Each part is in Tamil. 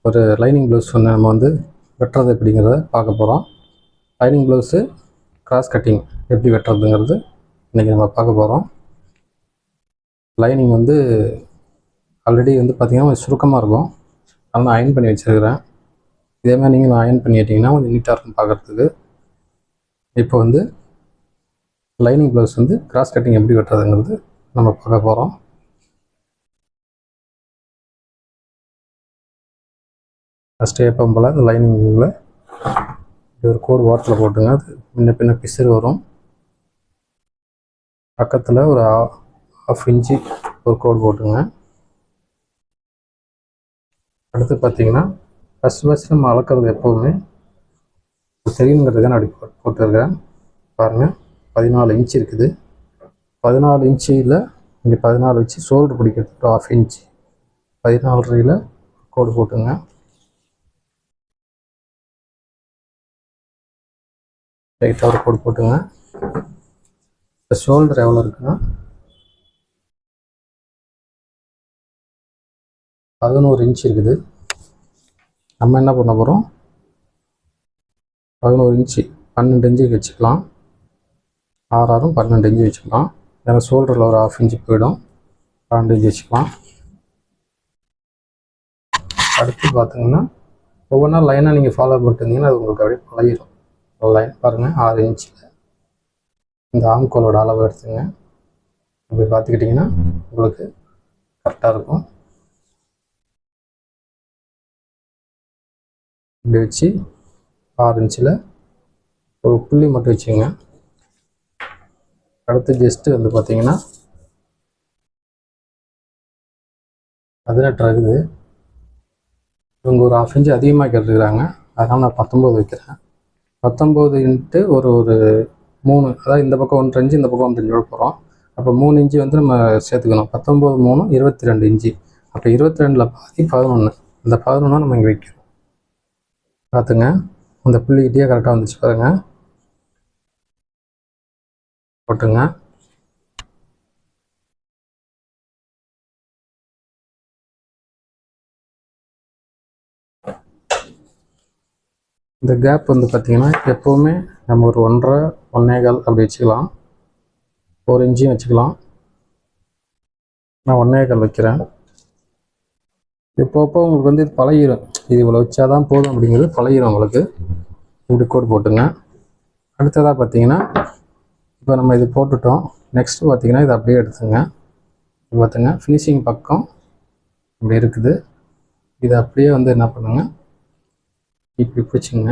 ஒரு லைனிங் ப்ளவுஸ் வந்து நம்ம வந்து வெட்டுறது எப்படிங்கிறத பார்க்க போகிறோம். லைனிங் ப்ளவுஸு கிராஸ் கட்டிங் எப்படி வெட்டுறதுங்கிறது இன்றைக்கி நம்ம பார்க்க போகிறோம். லைனிங் வந்து ஆல்ரெடி வந்து பார்த்திங்கன்னா கொஞ்சம் சுருக்கமாக இருக்கும், அதனால் அயன் பண்ணி வச்சுருக்கிறேன். இதேமாதிரி நீங்கள் அயன் பண்ணிட்டீங்கன்னா கொஞ்சம் நீட்டாக இருக்கும் பார்க்குறதுக்கு. இப்போ வந்து லைனிங் ப்ளவுஸ் வந்து கிராஸ் கட்டிங் எப்படி வெட்டுறதுங்கிறது நம்ம பார்க்க போகிறோம். ஃபஸ்ட்டு எப்பவும் போல் இந்த லைனிங்கில் ஒரு கோடு ஓரத்தில் போட்டுங்க. அது முன்ன பின்ன பிசுறு வரும். பக்கத்தில் ஒரு 1/2 இன்ச்சு ஒரு கோடு போட்டுங்க. அடுத்து பார்த்தீங்கன்னா ஃபஸ்ட்டு நம்ம அளக்கிறது எப்போதுமே தெரியுங்கிறதுக்கு நான் அப்படி போட்டுருக்கேன். பாருங்கள், 14 இன்ச்சு இருக்குது. 14 இன்ச்சில் இங்கே 14 வச்சு ஷோல்டர் பிடிக்கிறதுக்கு 1/2 இன்ச்சு 14.5 கோடு போட்டுங்க. லைட்டாக ஒரு கோடு போட்டுங்க. இப்போ ஷோல்டர் எவ்வளோ இருக்குன்னா 11 இன்ச்சு இருக்குது. நம்ம என்ன பண்ண போகிறோம், 11 இன்ச்சு 12 இன்ச்சுக்கு வச்சுக்கலாம். 6 12 இன்ச்சு வச்சுக்கலாம். ஏன்னா ஷோல்டரில் ஒரு 1/2 இன்ச்சு போயிடும். 12 இன்ச்சு வச்சுக்கலாம். அடுத்து பார்த்திங்கன்னா ஒவ்வொன்றா லைனாக நீங்கள் ஃபாலோ பண்ணிட்டீங்கன்னா அது உங்களுக்கு அப்படியே பழகிடும். லைன் பாருங்கள், 6 இன்ச்சில் இந்த ஆம்கோலோட அளவு எடுத்துங்க. அப்படி பார்த்துக்கிட்டிங்கன்னா உங்களுக்கு கரெக்டாக இருக்கும். இப்படி வச்சு 6 இன்ச்சில் ஒரு புள்ளி மட்டும் வச்சுங்க. அடுத்து ஜஸ்ட்டு வந்து பார்த்திங்கன்னா 18 இருக்குது. இவங்க ஒரு 1/2 இன்ச்சு அதிகமாக கேட்டுருக்குறாங்க, அதனால் நான் 19 வைக்கிறேன். 19 இன்ட்டு ஒரு 3, அதாவது இந்த பக்கம் 1 இன்ச்சு இந்த பக்கம் 1 இன்ச்சு விட போகிறோம். அப்போ 3 இன்ச்சு வந்து நம்ம சேர்த்துக்கணும். 19 3 22 இன்ச்சு. அப்போ 22ல் பாதி 11. அந்த 11 நம்ம இங்கே வைக்கிறோம். பார்த்துங்க, அந்த புள்ளிக்கிட்டே கரெக்டாக வந்துச்சு பாருங்கள். போட்டுங்க. இந்த கேப் வந்து பார்த்திங்கன்னா எப்போவுமே நம்ம ஒரு 1.5 1.25 அப்படி வச்சுக்கலாம். 1 இன்ச்சையும் வச்சுக்கலாம். நான் 1.25 வைக்கிறேன். இப்போப்போ உங்களுக்கு வந்து இது பழகிடும். இது இவ்வளோ வச்சா தான் போதும் அப்படிங்கிறது பழகிடும் உங்களுக்கு. இப்படி கோடு போட்டுங்க. அடுத்ததாக பார்த்தீங்கன்னா இப்போ நம்ம இது போட்டுட்டோம். நெக்ஸ்ட்டு பார்த்தீங்கன்னா இதை அப்படியே எடுத்துங்க. இப்போ பார்த்துங்க, ஃபினிஷிங் பக்கம் இப்படி இருக்குது. இதை அப்படியே வந்து என்ன பண்ணுங்க, இப்படி பிடிச்சிங்க.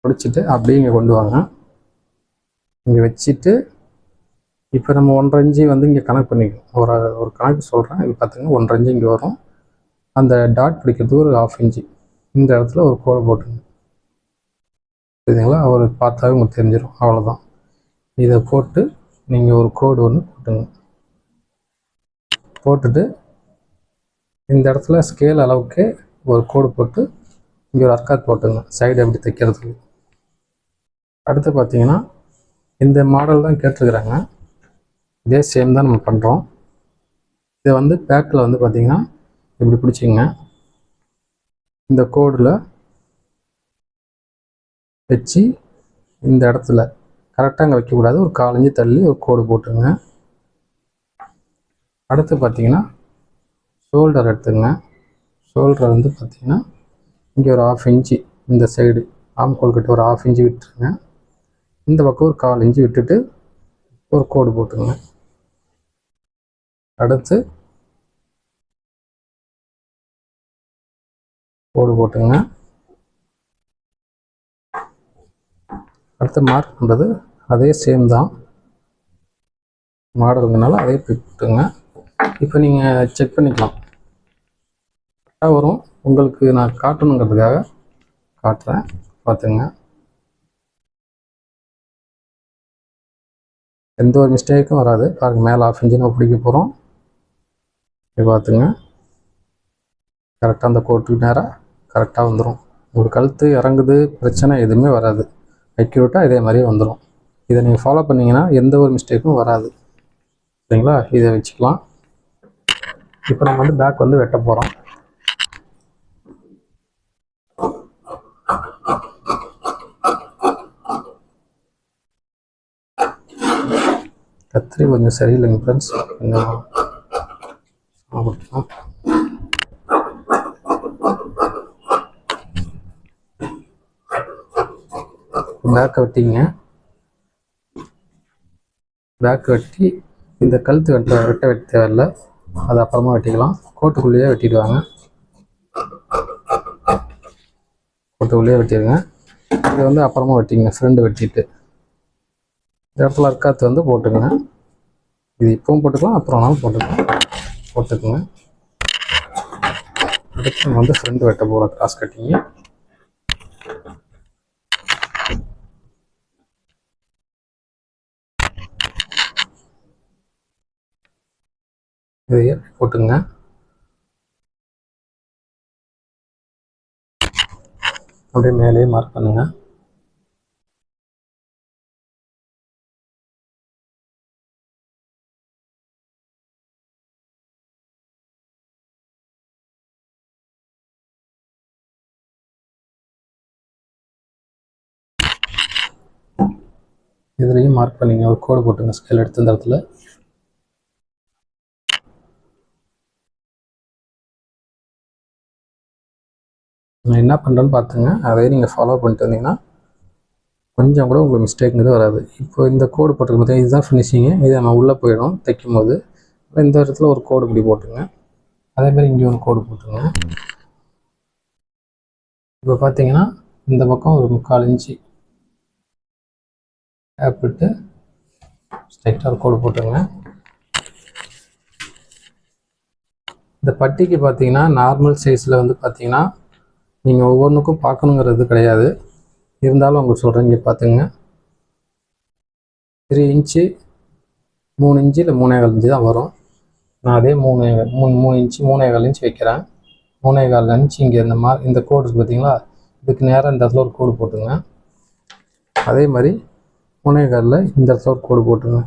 பிடிச்சிட்டு அப்படியே இங்கே கொண்டு வாங்க. இங்கே வச்சுட்டு இப்போ நம்ம 1.5 இன்ச்சு வந்து இங்கே கனெக்ட் பண்ணிக்கணும். ஒரு கணக்கு சொல்கிறேன். இது பார்த்துங்க, 1.5 இன்ச்சு இங்கே வரும். அந்த டாட் பிடிக்கிறதுக்கு ஒரு 1/2 இன்ச்சு இந்த இடத்துல ஒரு கோடு போட்டுங்க. சரிங்களா? அவர் பார்த்தாவே உங்களுக்கு தெரிஞ்சிடும். அவ்வளோதான். இதை போட்டு நீங்கள் ஒரு கோடு ஒன்று போட்டுங்க. போட்டுட்டு இந்த இடத்துல ஸ்கேல் அளவுக்கு ஒரு கோடு போட்டு இங்கே ஒரு அர்க்காத் போட்டுங்க, சைடு எப்படி தைக்கிறதுக்கு. அடுத்து பார்த்தீங்கன்னா இந்த மாடல் தான் கேட்டுருக்குறாங்க. இதே சேம் தான் நம்ம பண்ணுறோம். இதை வந்து பேக்கில் வந்து பார்த்திங்கன்னா இப்படி பிடிச்சிங்க. இந்த கோடில் வச்சு இந்த இடத்துல கரெக்டாக அங்கே வைக்கக்கூடாது, ஒரு 1/4 இன்ச்சு தள்ளி ஒரு கோடு போட்டுங்க. அடுத்து பார்த்திங்கன்னா ஷோல்டர் எடுத்துங்க. ஷோல்டர் வந்து பார்த்திங்கன்னா இங்கே ஒரு 1/2 இன்ச்சு இந்த சைடு ஆம்கோல் கிட்ட ஒரு 1/2 இன்ச்சு விட்டுருங்க. இந்த பக்கம் ஒரு 1/4 இன்ச்சு விட்டுட்டு ஒரு கோடு போட்டுங்க. அடுத்து கோடு போட்டுங்க. அடுத்து மார்க் பண்ணுறது அதே சேம் தான், மாடலுங்கனால அதே போட்டுங்க. இப்போ நீங்கள் செக் பண்ணிக்கலாம், கரெக்டாக வரும். உங்களுக்கு நான் காட்டணுங்கிறதுக்காக காட்டுறேன், பார்த்துங்க. எந்த ஒரு மிஸ்டேக்கும் வராது. பாருங்கள், மேலே 1/2 இன்ச்சு நம்ம பிடிக்க போகிறோம். இப்போ பார்த்துங்க, கரெக்டாக அந்த கோட்டுக்கு நேராக கரெக்டாக வந்துடும். உங்களுக்கு கழுத்து இறங்குது பிரச்சனை எதுவுமே வராது. அக்யூரேட்டாக இதே மாதிரியே வந்துடும். இதை நீங்கள் ஃபாலோ பண்ணிங்கன்னா எந்த ஒரு மிஸ்டேக்கும் வராது. சரிங்களா? இதை வச்சுக்கலாம். இப்போ நம்ம வந்து பேக் வந்து வெட்ட போகிறோம். கத்திரி கொஞ்சம் சரியில்லைங்க ஃப்ரெண்ட்ஸ், கொஞ்சம் சாப்பிடலாம். பேக்கை வெட்டிங்க. பேக் வெட்டி இந்த கழுத்து வெட்ட தேவையில்லை, அது அப்புறமா வெட்டிக்கலாம். கோட்டுக்குள்ளேயே வெட்டிடுவாங்க, கோட்டுக்குள்ளேயே வெட்டிடுங்க. இது வந்து அப்புறமா வெட்டிங்க, ஃப்ரெண்டு வெட்டிட்டு இந்த இடத்துல அர்க்காத்து வந்து போட்டுங்க. இது இப்பவும் போட்டுக்கலாம், அப்புறம்னாலும் போட்டுக்குங்க. அடுத்து நம்ம வந்து ஃப்ரெண்டு வெட்ட போகிறோம், கிராஸ் கட்டிங்க. இதையே போட்டுங்க. அப்படியே மேலேயே மார்க் பண்ணுங்க. இதுலேயும் மார்க் பண்ணிங்க, ஒரு கோடு போட்டுங்க ஸ்கேல் எடுத்து இந்த இடத்துல. நான் என்ன பண்ணுறேன்னு பார்த்துங்க, அதையே நீங்கள் ஃபாலோ பண்ணிட்டு வந்தீங்கன்னா கொஞ்சம் கூட உங்களுக்கு மிஸ்டேக்குங்கிறது வராது. இப்போ இந்த கோடு போட்டுருக்க பார்த்தீங்கன்னா இதுதான் ஃபினிஷிங்கு, இது நம்ம உள்ளே போயிடும் தைக்கும் போது. இந்த இடத்துல ஒரு கோடு இப்படி போட்டுங்க, அதேமாதிரி இங்கே ஒரு கோடு போட்டுருங்க. இப்போ பார்த்தீங்கன்னா இந்த பக்கம் ஒரு 3/4 இன்ச்சு கேப் விட்டு ஸ்ட்ரைட்டாக ஒரு கோடு போட்டுருங்க. இந்த பட்டிக்கு பார்த்தீங்கன்னா நார்மல் சைஸில் வந்து பார்த்தீங்கன்னா நீங்கள் ஒவ்வொன்றுக்கும் பார்க்கணுங்கிறது கிடையாது, இருந்தாலும் உங்களுக்கு சொல்கிறேன். இங்கே பார்த்துங்க, 3 இன்ச்சு 3 இன்ச்சு இல்லை 3.25 இன்ச்சு தான் வரும். நான் அதே 3 இன்ச்சு 3.25 இன்ச்சு வைக்கிறேன். 3.25 இன்ச்சு இங்கே இந்த கோடு இருக்குது பார்த்தீங்களா, இதுக்கு நேராக இந்த இடத்துல ஒரு கோடு போட்டுங்க. அதே மாதிரி 3.25 இந்த இடத்துல ஒரு கோடு போட்டுங்க.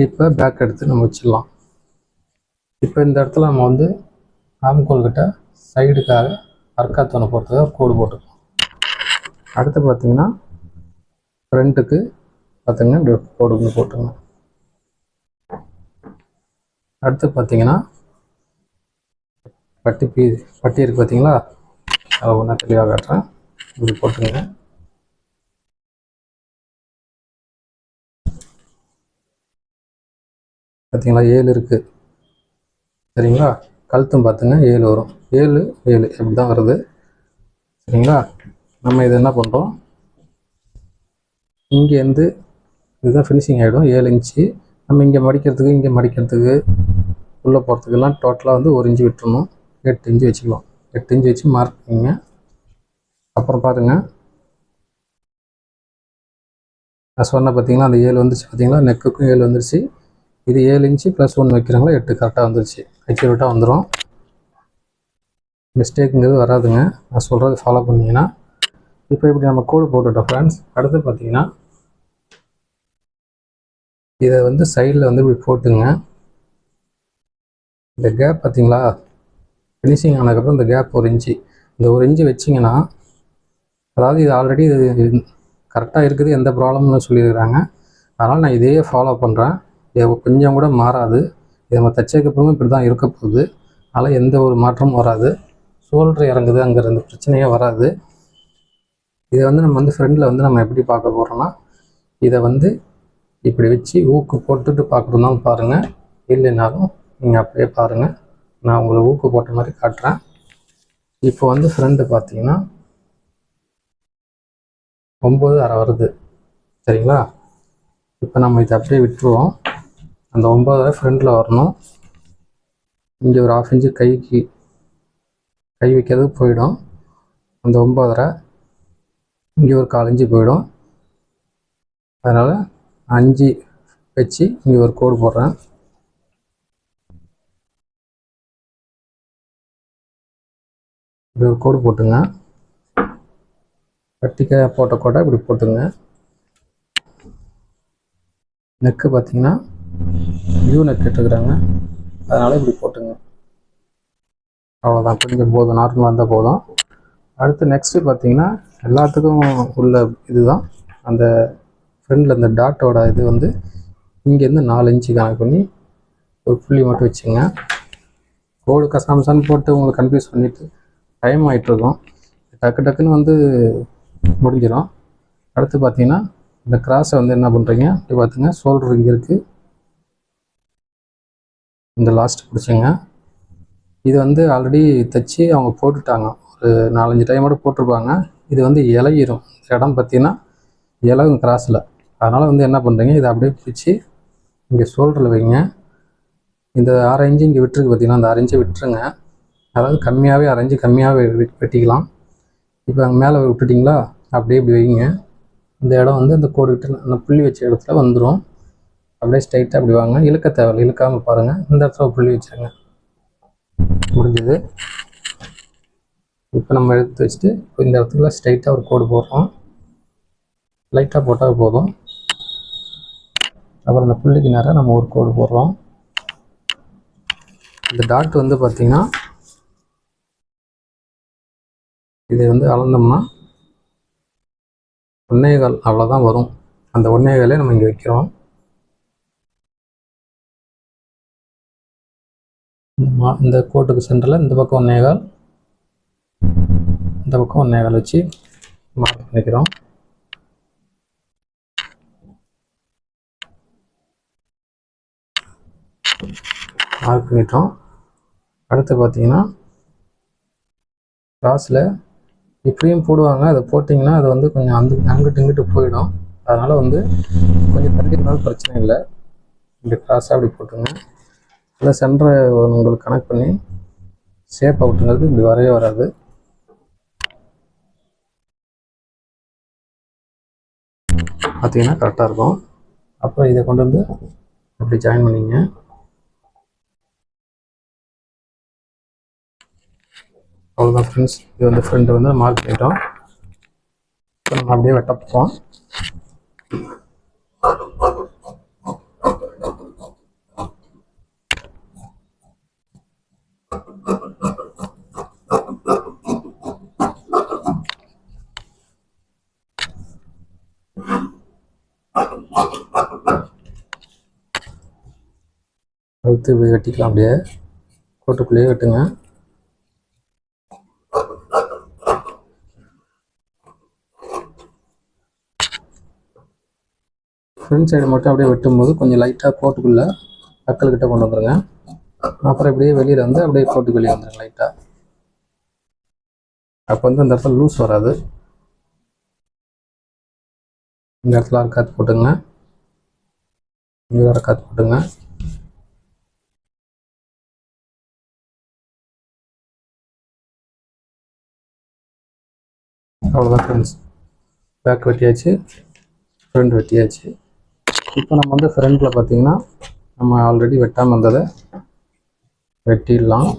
இப்போ பேக் எடுத்து நம்ம வச்சிடலாம். இப்போ இந்த இடத்துல நம்ம வந்து ஆம்கோல் கிட்ட சைடுக்காக அர்க்காத்தோனை போகிறதுக்காக ஒரு கோடு போட்டுக்கலாம். அடுத்து பார்த்தீங்கன்னா ஃப்ரண்ட்டுக்கு பார்த்துங்க, இப்படி கோடு போட்டுங்க. அடுத்து பார்த்தீங்கன்னா பட்டி இருக்குது பார்த்தீங்களா, அதை ஒன்றா தெளிவாக காட்டுறேன். இப்படி போட்டுங்க. பார்த்தீங்களா 7 இருக்குது சரிங்களா. கழுத்தும் பார்த்துங்க 7 வரும், 7 எப்படி தான் வருது சரிங்களா. நம்ம இது என்ன பண்ணுறோம், இங்கேருந்து இதுதான் ஃபினிஷிங் ஆகிடும். 7 இன்ச்சு நம்ம இங்கே மடிக்கிறதுக்கு உள்ளே போகிறதுக்கெல்லாம் டோட்டலாக வந்து 1 இன்ச்சு விட்டுருணும். 8 இன்ச்சு வச்சுக்கலாம். 8 இன்ச்சு வச்சு மார்க் பண்ணிங்க. அப்புறம் பாருங்கள், நான் சொன்ன பார்த்தீங்களா அந்த 7 வந்துருச்சு பார்த்தீங்களா, நெக்குக்கும் 7 வந்துருச்சு. இது 7 இன்ச்சு ப்ளஸ் 1 வைக்கிறாங்களா 8 கரெக்டாக வந்துருச்சு. அக்யூரேட்டாக வந்துடும், மிஸ்டேக்குங்கிறது வராதுங்க. நான் சொல்கிறது ஃபாலோ பண்ணிங்கன்னா இப்போ இப்படி நம்ம கோடு போட்டுட்டோம் ஃப்ரெண்ட்ஸ். அடுத்து பார்த்தீங்கன்னா இதை வந்து சைடில் வந்து இப்படி போட்டுங்க. இந்த கேப் பார்த்தீங்களா, ஃபினிஷிங் ஆனதுக்கப்புறம் இந்த கேப் 1 இன்ச்சு, இந்த 1 இன்ச்சு வச்சிங்கன்னா, அதாவது இது ஆல்ரெடி இது கரெக்டாக இருக்குது, எந்த ப்ராப்ளம்னு சொல்லியிருக்கிறாங்க. அதனால் நான் இதையே ஃபாலோ பண்ணுறேன். இது கொஞ்சம் கூட மாறாது. இது நம்ம தைச்சதுக்கப்புறமும் இப்படி தான் இருக்க போகுது. அதனால் எந்த ஒரு மாற்றமும் வராது. ஷோல்டர் இறங்குதுங்கிற அந்த பிரச்சனையே வராது. இதை வந்து நம்ம வந்து ஃப்ரெண்டில் வந்து நம்ம எப்படி பார்க்க போகிறோன்னா, இதை வந்து இப்படி வச்சு ஊக்கு போட்டுட்டு பார்க்குறதுனாலும் பாருங்கள், இல்லைனாலும் நீங்கள் அப்படியே பாருங்கள். நான் உங்களை ஊக்கு போட்ட மாதிரி காட்டுறேன். இப்போ வந்து ஃப்ரெண்டு பார்த்தீங்கன்னா 9.5 வருது சரிங்களா. இப்போ நம்ம இதை அப்படியே விட்டுருவோம். அந்த 9.5 ஃப்ரெண்டில் வரணும். இங்கே ஒரு 1/2 இன்ச்சு கை வைக்கிறது போயிடும். அந்த 9.5 இங்கே ஒரு 1/4 இன்ச்சு போயிடும். அதனால் 5 வச்சு இங்கே ஒரு கோடு போடுறேன். இப்படி ஒரு கோடு போட்டுங்க. கட்டிக்காய போட்ட கோட்டை இப்படி போட்டுங்க. நெக்கு பார்த்தீங்கன்னா யூ நெக் கேட்டுக்கிறாங்க, அதனால் இப்படி போட்டுங்க. அவ்வளோதான், கொஞ்சம் போதும், நார்மலாக இருந்தால் போதும். அடுத்து நெக்ஸ்ட்டு பார்த்தீங்கன்னா எல்லாத்துக்கும் உள்ள இதுதான் அந்த ஃப்ரெண்டில் இந்த டாட்டோட இது வந்து இங்கேருந்து 4 இன்ச்சு கணக்கு பண்ணி ஒரு புள்ளி மட்டும் வச்சுங்க. கோடு கசாமசான்னு போட்டு உங்களுக்கு கன்ஃபியூஸ் பண்ணிவிட்டு டைம் ஆகிட்டுருக்கும். டக்கு டக்குன்னு வந்து முடிஞ்சிடும். அடுத்து பார்த்தீங்கன்னா இந்த கிராஸை வந்து என்ன பண்ணுறீங்க, இப்படி பார்த்துங்க, ஷோல்டர் இங்கே இருக்குது, இந்த லாஸ்ட் பிடிச்சிங்க. இது வந்து ஆல்ரெடி தைச்சி அவங்க போட்டுட்டாங்க, ஒரு 4-5 டைமோட போட்டிருப்பாங்க. இது வந்து இலையிரும் இடம் பார்த்தீங்கன்னா, இலகும் கிராஸில். அதனால் வந்து என்ன பண்ணுறீங்க, இதை அப்படியே பிடிச்சி இங்கே ஷோல்டரில் வைங்க. இந்த 6 இன்ச்சு இங்கே விட்டுருக்கு பார்த்தீங்கன்னா, அந்த 6 இன்ச்சை விட்டுருங்க. அதாவது கம்மியாகவே 6 இன்ச்சு கம்மியாகவே வெட்டிக்கலாம். இப்போ அங்கே மேலே விட்டுட்டிங்களா, அப்படியே இப்படி வைங்க. இந்த இடம் வந்து அந்த கோடு விட்டு அந்த புள்ளி வச்ச இடத்துல வந்துடும். அப்படியே ஸ்ட்ரைட்டாக அப்படி வாங்க, இழுக்க தேவையில்லை, இழுக்காமல் பாருங்கள். இந்த இடத்துல புள்ளி வச்சுருங்க. முடிஞ்சது. இப்போ நம்ம எடுத்து வச்சுட்டு இப்போ இந்த இடத்துல ஸ்ட்ரைட்டாக ஒரு கோடு போடுறோம். லைட்டாக போட்டால் போதும். அப்புறம் இந்த புள்ளிக்கு நேராக நம்ம ஒரு கோடு போடுறோம். இந்த டாட் வந்து பார்த்திங்கன்னா இதை வந்து அளந்தோம்னா 1.25 அவ்வளோதான் வரும். அந்த 1.25 நம்ம இங்கே வைக்கிறோம். இந்த கோட்டுக்கு சென்டரில் இந்த பக்கம் 1.25, இந்த பக்கம் 1.25 வச்சு மார்க் பண்ணிக்கிறோம். மார்க் பண்ணிட்டோம். அடுத்து பார்த்தீங்கன்னா கிராஸில் இப்படியும் போடுவாங்க. அதை போட்டிங்கன்னா அது வந்து கொஞ்சம் அங்கிட்டு இங்கிட்டு போயிடும். அதனால் வந்து கொஞ்சம் தள்ளி இருந்தாலும் பிரச்சனை இல்லை. இப்படி கிராஸாக அப்படி போட்டுருங்க. இல்லை சென்டரை உங்களுக்கு கனெக்ட் பண்ணி ஷேப் அவுட்டுங்கிறது இப்படி வரவே வராது. பார்த்தீங்கன்னா கரெக்டாக இருக்கும். அப்புறம் இதை கொண்டு வந்து அப்படி ஜாயின் பண்ணிங்க. அவ்வளோதான் ஃப்ரெண்ட்ஸ். இது வந்து ஃப்ரெண்டு வந்து மார்க் பண்ணிட்டோம். இப்போ நம்ம அப்படியே வெட்ட போகிறோம். அடுத்து இப்படி வெட்டிக்கலாம். அப்படியே கோட்டுக்குள்ளேயே வெட்டுங்க. ஃப்ரண்ட் சைடு மட்டும் அப்படியே வெட்டும்போது கொஞ்சம் லைட்டாக கோட்டுக்குள்ளே அக்கல்கிட்ட கொண்டு வந்துடுங்க. அப்புறம் இப்படியே வெளியில் வந்து அப்படியே கோட்டுக்கு வெளியே வந்துடுங்க லைட்டாக. அப்போ வந்து அந்த இடத்துல லூஸ் வராது. இந்த இடத்துல அரைக்காத்து போட்டுங்க, இங்கே அரைக்காத்து போட்டுங்க. அவ்வளோதான் ஃப்ரெண்ட்ஸ். பேக் வெட்டியாச்சு, ஃப்ரண்ட் வெட்டியாச்சு. இப்போ நம்ம வந்து ஃப்ரண்ட்டில் பார்த்தீங்கன்னா நம்ம ஆல்ரெடி வெட்டாமல் வந்ததை வெட்டிடலாம்.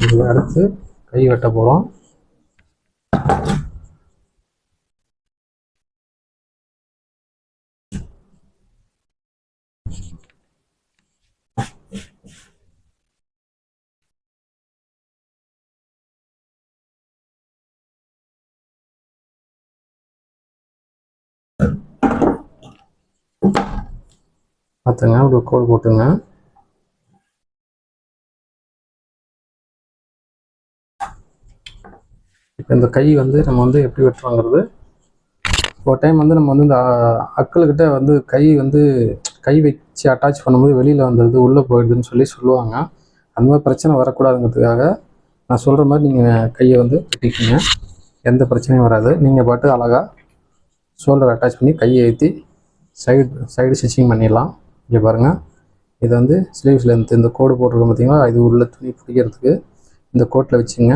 இதில் அடுத்து கை வெட்ட போகிறோம். பார்த்துங்க, ஒரு கோடு போட்டுங்க. இப்போ இந்த கை வந்து நம்ம வந்து எப்படி வெட்டுறோங்கிறது ஒரு டைம் வந்து நம்ம வந்து இந்த அக்களுக்கிட்ட வந்து கை வச்சு அட்டாச் பண்ணும்போது வெளியில் வந்துடுது, உள்ளே போயிடுதுன்னு சொல்லுவாங்க. அந்த மாதிரி பிரச்சனை வரக்கூடாதுங்கிறதுக்காக நான் சொல்கிற மாதிரி நீங்கள் கையை வந்து வெட்டிக்கிங்க. எந்த பிரச்சனையும் வராது. நீங்கள் பாட்டு அழகாக ஷோல்டர் அட்டாச் பண்ணி கையை ஏற்றி சைடு ஸ்டிச்சிங் பண்ணிடலாம். இங்கே பாருங்கள், இது வந்து ஸ்லீவ்ஸ் லென்த் இந்த கோடு போட்டிருக்கோம் பார்த்தீங்களா, இது உள்ள துணி பிடிக்கிறதுக்கு இந்த கோட்டில் வச்சுங்க.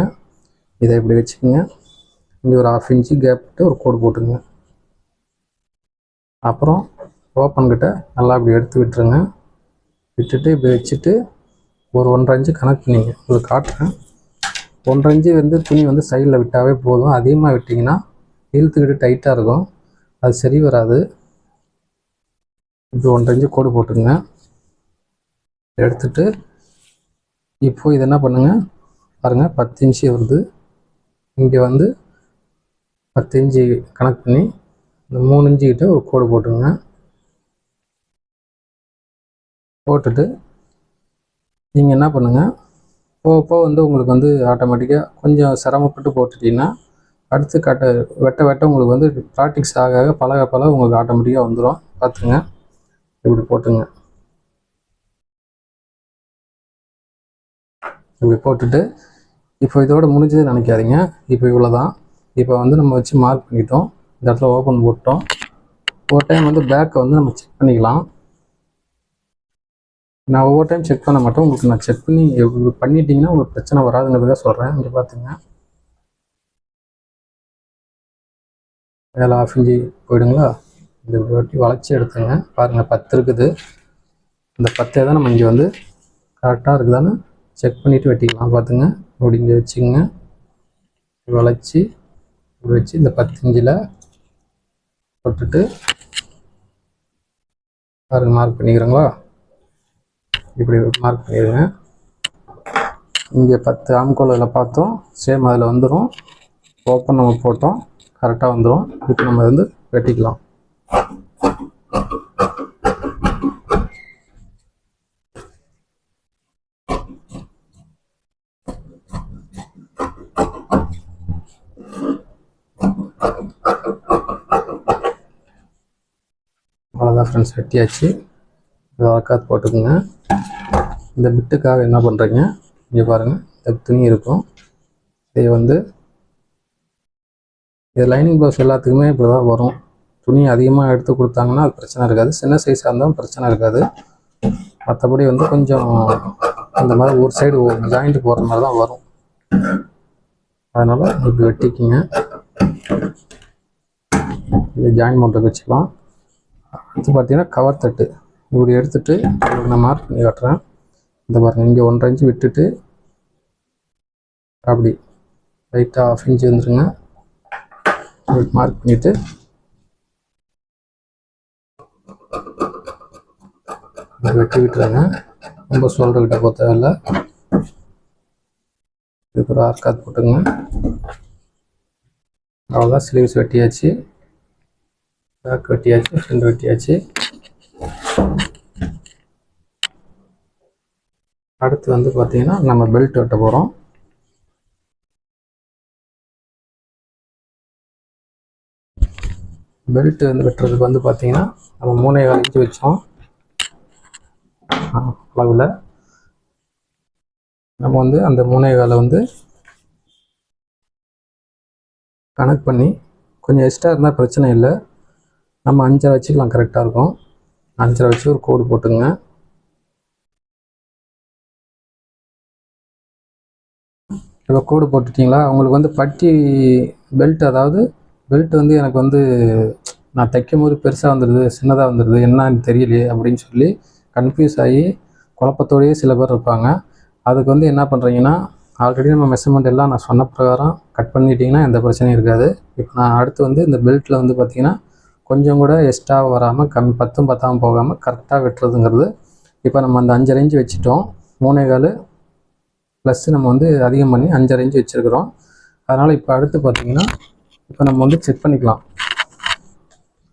இதை இப்படி வச்சுக்கோங்க. இங்கே ஒரு 1/2 இன்ச்சு கேப் விட்டு ஒரு கோடு போட்டுங்க. அப்புறம் ஓப்பன்கிட்ட நல்லா இப்படி எடுத்து விட்டுருங்க. விட்டுட்டு இப்படி வச்சுட்டு ஒரு 1.5 இன்ச்சு கனெக்ட் பண்ணிங்க. உங்களுக்கு காட்டுறேன். 1.5 இன்ச்சு வந்து துணி வந்து சைடில் விட்டாவே போதும். அதிகமாக விட்டிங்கன்னா இழுத்துக்கிட்டு டைட்டாக இருக்கும், அது சரி வராது. இப்படி 1.5 இன்ச்சு கோடு போட்டுங்க. எடுத்துட்டு இப்போ இது என்ன பண்ணுங்கள் பாருங்கள், 10 இன்ச்சு வருது. இங்கே வந்து 10 இன்ச்சு கனெக்ட் பண்ணி இந்த 3 இன்ச்சு கிட்ட ஒரு கோடு போட்டுங்க. போட்டுட்டு நீங்கள் என்ன பண்ணுங்கள், போக வந்து உங்களுக்கு வந்து ஆட்டோமேட்டிக்காக கொஞ்சம் சிரமப்பட்டு போட்டுட்டிங்கன்னா அடுத்து வெட்ட உங்களுக்கு வந்து ப்ராக்டிக்ஸ் ஆக பழக உங்களுக்கு ஆட்டோமேட்டிக்காக வந்துடும். பார்த்துங்க, இப்படி போட்டுங்க. இப்படி போட்டுட்டு இப்போ இதோட முடிஞ்சது நினைக்காதீங்க. இப்போ இவ்வளோ தான். இப்போ வந்து நம்ம வச்சு மார்க் பண்ணிட்டோம். இந்த இடத்துல ஓப்பன் போட்டோம். ஒரு டைம் வந்து பேக்கை வந்து நம்ம செக் பண்ணிக்கலாம். நான் ஒவ்வொரு டைம் செக் பண்ண மாட்டேன், உங்களுக்கு நான் செக் பண்ணி பண்ணிட்டீங்கன்னா உங்களுக்கு பிரச்சனை வராதுங்கிறதுக்காக சொல்கிறேன். இங்கே பார்த்துங்க, மேலே 1/2 இன்ச்சு போயிடுங்களா? இந்த வாட்டி வளைச்சி எடுத்துங்க. பாருங்கள் 10 இருக்குது. இந்த 10 தான் நம்ம இங்கே வந்து கரெக்டாக இருக்குதான்னு செக் பண்ணிவிட்டு வெட்டிக்கலாம். பார்த்துங்க, இப்படி இங்கே வச்சுங்க, வளைச்சி இப்படி வச்சு இந்த 10 இன்ச்சில் போட்டுட்டு பாருங்கள் மார்க் பண்ணிக்கிறோங்களா? இப்படி மார்க் பண்ணிடுங்க. இங்கே 10 ஆம்கோலில் பார்த்தோம், சேம் அதில் வந்துடும். ஓப்பன் நம்ம போட்டோம், கரெக்டாக வந்துடும். இப்போ நம்ம வந்து வெட்டிக்கலாம். அவ்வளோதான் ஃப்ரெண்ட்ஸ், வெட்டியாச்சு. வழக்காத்து போட்டுக்குங்க. இந்த பிட்டுக்காக என்ன பண்ணுறீங்க, இங்கே பாருங்கள், இந்த துணி இருக்கும். இதை வந்து இது லைனிங் ப்ளவுஸ் எல்லாத்துக்குமே இப்படி தான் வரும். துணி அதிகமாக எடுத்து கொடுத்தாங்கன்னா அது பிரச்சனை இருக்காது. சின்ன சைஸாக இருந்தாலும் பிரச்சனை இருக்காது. மற்றபடி வந்து கொஞ்சம் அந்த மாதிரி ஒரு சைடு ஜாயிண்ட்டு போகிற மாதிரி தான் வரும். அதனால் இப்படி வெட்டிக்கிங்க. இதை ஜாயின் பண்ணுறதுக்கு வச்சுக்கலாம். அடுத்து பார்த்தீங்கன்னா கவர் தட்டு இப்படி எடுத்துகிட்டு உங்களுக்கு நான் மார்க் பண்ணி காட்டுறேன். இந்த பாருங்கள், இங்கே 1.5 இன்ச்சு விட்டுட்டு அப்படி லைட்டாக 1/2 இன்ச்சு வந்துடுங்க. மார்க் பண்ணிவிட்டு வெட்டி விட்டுருங்க. ரொம்ப சொல்கிறக்கிட்ட போக தேவையில்லை. இதுக்கு ஒரு ஆர்காத் போட்டுங்க. அவ்வளோதான், ஸ்லீவ்ஸ் வெட்டியாச்சு, பேக் வெட்டியாச்சு, ஃப்ரண்ட் வெட்டியாச்சு. அடுத்து வந்து பார்த்தீங்கன்னா நம்ம பெல்ட் வெட்ட போகிறோம். பெல்ட் வந்து வெட்டுறதுக்கு வந்து பார்த்தீங்கன்னா நம்ம 3.25 இன்ச்சு வச்சோம் அளவில். நம்ம வந்து அந்த 3.25 வந்து கனெக்ட் பண்ணி கொஞ்சம் எக்ஸ்ட்ரா இருந்தால் பிரச்சனை இல்லை, நம்ம 5.5 வச்சுக்கலாம், கரெக்டாக இருக்கும். 5.5 வச்சு ஒரு கோடு போட்டுங்க. இப்போ கோடு போட்டுட்டிங்களா? உங்களுக்கு வந்து பட்டி பெல்ட், அதாவது பெல்ட் வந்து எனக்கு வந்து நான் தைக்கும் போது பெருசாக வந்துடுது, சின்னதாக வந்துடுது, என்னன்னு தெரியலையே அப்படின்னு சொல்லி கன்ஃபியூஸ் ஆகி குழப்பத்தோடையே சில பேர் இருப்பாங்க. அதுக்கு வந்து என்ன பண்ணுறீங்கன்னா, ஆல்ரெடி நம்ம மெஷர்மெண்ட் எல்லாம் நான் சொன்ன பிரகாரம் கட் பண்ணிட்டீங்கன்னா எந்த பிரச்சனையும் இருக்காது. இப்போ நான் அடுத்து வந்து இந்த பெல்ட்டில் வந்து பார்த்திங்கன்னா கொஞ்சம் கூட எக்ஸ்ட்ரா வராமல் 10ம் 10ஆமல் போகாமல் கரெக்டாக வெட்டுறதுங்கிறது. இப்போ நம்ம அந்த 5.5 இன்ச்சு வச்சுட்டோம், 3.25 ப்ளஸ் நம்ம வந்து அதிகம் பண்ணி 5.5 இன்ச்சு வச்சுருக்கிறோம். அதனால் இப்போ அடுத்து பார்த்திங்கன்னா இப்போ நம்ம வந்து செக் பண்ணிக்கலாம்.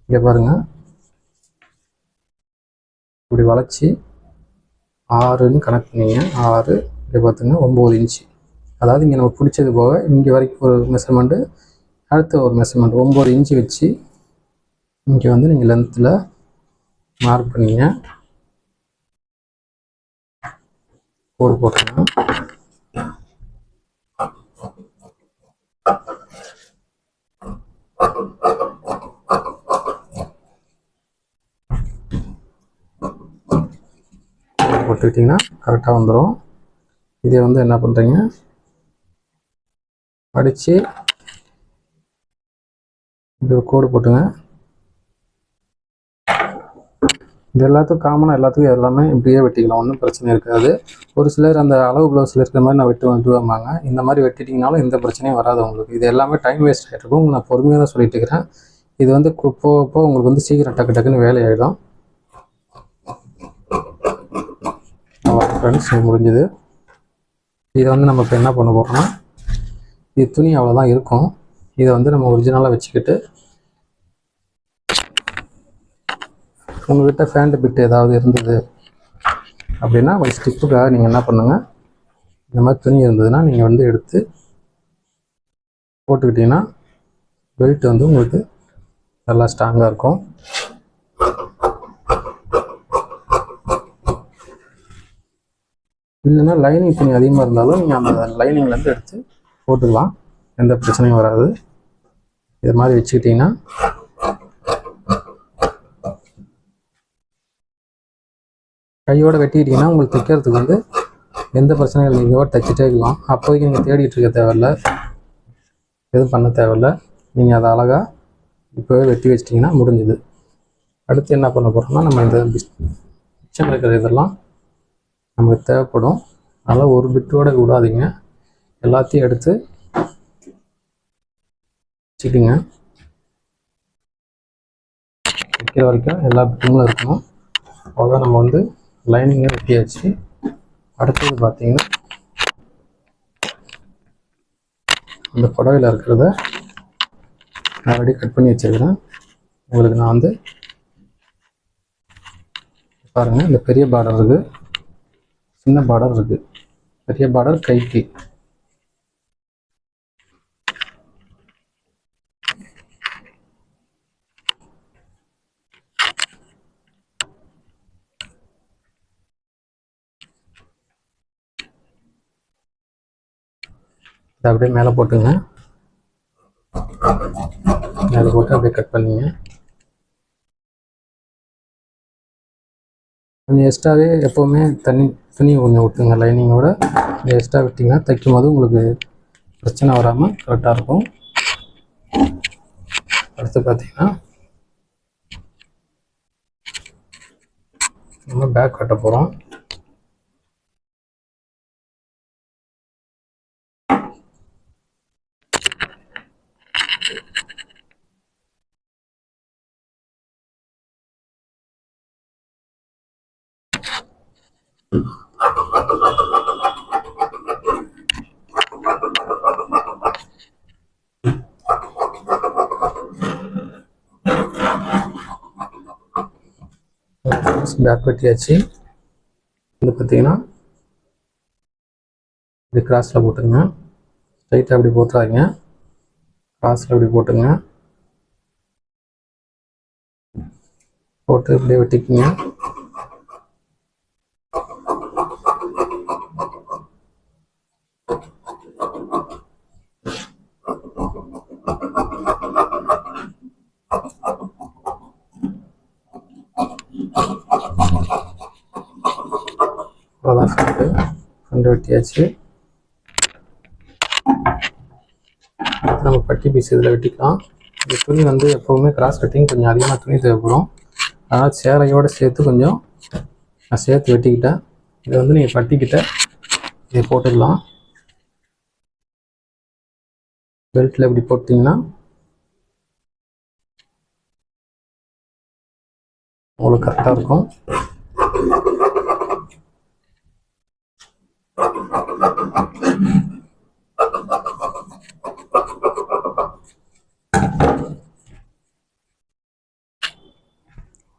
இங்கே பாருங்கள், இப்படி வளைச்சி 6ன்னு கனெக்ட் பண்ணிங்க. 6 இப்படி பார்த்திங்கன்னா 9 இன்ச்சு. அதாவது இங்கே நம்ம பிடிச்சது போக இங்கே வரைக்கும் ஒரு மெஷர்மெண்ட்டு, அடுத்த ஒரு மெஷர்மெண்ட் 9 இன்ச்சு வச்சு இங்கே வந்து நீங்கள் லென்த்தில் மார்க் பண்ணிங்க, கோடு போட்டுங்க. போட்டுக்கிட்டிங்கன்னா கரெக்டாக வந்துடும். இதே வந்து என்ன பண்ணுறீங்க, அடித்து இப்படி ஒரு கோடு போட்டுங்க. இது எல்லாத்துக்கும் காமனாக எல்லாத்துக்கும் எல்லாமே இப்படியே வெட்டிக்கலாம், ஒன்றும் பிரச்சனை இருக்காது. ஒரு சிலர் அந்த அளவு ப்ளவுஸில் இருக்கிற மாதிரி நான் வெட்டுவாங்க. இந்த மாதிரி வெட்டிட்டிங்கனாலும் எந்த பிரச்சனையும் வராது உங்களுக்கு. இது எல்லாமே டைம் வேஸ்ட் ஆகிருக்கும். நான் பொறுமையாக தான் சொல்லிட்டு இருக்கிறேன். இது வந்து போக உங்களுக்கு வந்து சீக்கிரம் டக்குன்னு வேலையாகிடும். ஃப்ரெண்ட்ஸ், முடிஞ்சது. இதை வந்து நம்ம இப்போ என்ன பண்ண போகிறோம்னா, இது துணி அவ்வளோதான் இருக்கும். இதை வந்து நம்ம ஒரிஜினலாக வச்சுக்கிட்டு, உங்கள்கிட்ட ஃபேண்ட் பிட்டு ஏதாவது இருந்தது அப்படின்னா ஒரு ஸ்டிப்புக்காக நீங்கள் என்ன பண்ணுங்கள், இந்த மாதிரி துணி இருந்ததுன்னா நீங்கள் வந்து எடுத்து போட்டுக்கிட்டிங்கன்னா பெல்ட் வந்து உங்களுக்கு நல்லா ஸ்ட்ராங்காக இருக்கும். இல்லைன்னா லைனிங் துணி அதிகமாக இருந்தாலும் நீங்கள் அந்த லைனிங்லேருந்து எடுத்து போட்டுக்கலாம், எந்த பிரச்சனையும் வராது. இது மாதிரி வச்சுக்கிட்டிங்கன்னா கையோடு வெட்டிக்கிட்டிங்கன்னா உங்களுக்கு தைக்கிறதுக்கு வந்து எந்த பிரச்சனையும் நீங்கள் தைச்சிட்டே இருக்கலாம். அப்போதைக்கு நீங்கள் தேடிட்டு இருக்க தேவையில்ல, எதுவும் பண்ண தேவையில்ல. நீங்கள் அதை அழகாக இப்போவே வெட்டி வச்சிட்டிங்கன்னா முடிஞ்சுது. அடுத்து என்ன பண்ண போகிறோம்னா, நம்ம இந்த மிச்சம் இருக்கிற இதெல்லாம் நமக்கு தேவைப்படும். அதனால் ஒரு பிட்டோடு விடாதீங்க, எல்லாத்தையும் எடுத்து வச்சுக்கிங்க. வைக்கிற வரைக்கும் எல்லா பிட்டுங்களும் இருக்கணும். அவ்வளோதான், நம்ம வந்து லைனிங்கை வெட்டியாச்சு. அடுத்தது பார்த்தீங்கன்னா, இந்த புடவையில் இருக்கிறத நான் ஆல்ரெடி கட் பண்ணி வச்சுருக்கிறேன். உங்களுக்கு நான் வந்து பாருங்கள், இந்த பெரிய பார்டர் இருக்குது, சின்ன பார்டர் இருக்குது. பெரிய பார்டர் கைக்கு, இதை அப்படியே மேலே போட்டுங்க. மேலே போட்டு அப்படியே கட் பண்ணிங்க. கொஞ்சம் எக்ஸ்ட்ராவே எப்போவுமே துணி கொஞ்சம் விட்டுங்க, லைனிங்கோட எக்ஸ்ட்ரா விட்டிங்கன்னா தைக்கும் போது உங்களுக்கு பிரச்சனை வராமல் கரெக்டாக இருக்கும். அடுத்து பார்த்தீங்கன்னா நம்ம பேக் கட்ட போகிறோம். பேக் வெட்டியாச்சு. இது பார்த்தீங்கன்னா இப்படி கிராஸில் போட்டுங்க, ஸ்ட்ரைட்டாக அப்படி போட்டுறாதீங்க, கிராஸில் அப்படி போட்டுங்க. போட்டு இப்படியே வெட்டிக்கிங்க. அவ்வளோதான், ஃப்ரண்ட் வெட்டியாச்சு. நம்ம பட்டி பீஸ் இதில் வெட்டிக்கலாம். இந்த துணி வந்து எப்போவுமே கிராஸ் கட்டிங் கொஞ்சம் அதிகமாக துணி தேவைப்படும். அதனால் சேலையோடு சேர்த்து கொஞ்சம் நான் சேர்த்து வெட்டிக்கிட்டேன். இதை வந்து நீங்கள் பட்டிக்கிட்ட இதை போட்டுக்கலாம். பெல்ட்டில் இப்படி போட்டிங்கன்னா உங்களுக்கு கரெக்டாக இருக்கும்.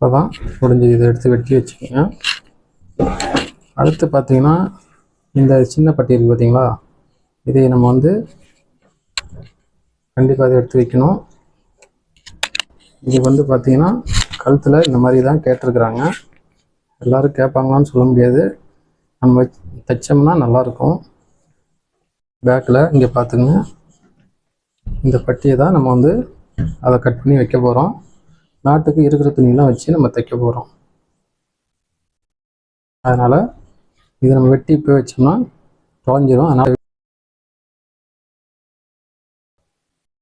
அதான் முடிஞ்சு, இதை எடுத்து வெட்டி வச்சுக்கோங்க. அடுத்து பார்த்தீங்கன்னா, இந்த சின்ன பட்டி இருக்குது பார்த்தீங்களா, இதை நம்ம வந்து கண்டிப்பாக அதை எடுத்து வைக்கணும். இது வந்து பார்த்தீங்கன்னா கழுத்தில் இந்த மாதிரி தான் கேட்டிருக்கிறாங்க. எல்லோரும் கேட்பாங்களான்னு சொல்ல முடியாது, நம்ம தைச்சோம்னா நல்லாயிருக்கும். பேக்கில் இங்கே பார்த்துங்க, இந்த பட்டியை தான் நம்ம வந்து அதை கட் பண்ணி வைக்க போகிறோம். நாட்டுக்கு இருக்கிற துணியெல்லாம் வச்சு நம்ம தைக்க போகிறோம். அதனால் இதை நம்ம வெட்டி இப்போ வச்சோம்னா தொலைஞ்சிரும். அதனால்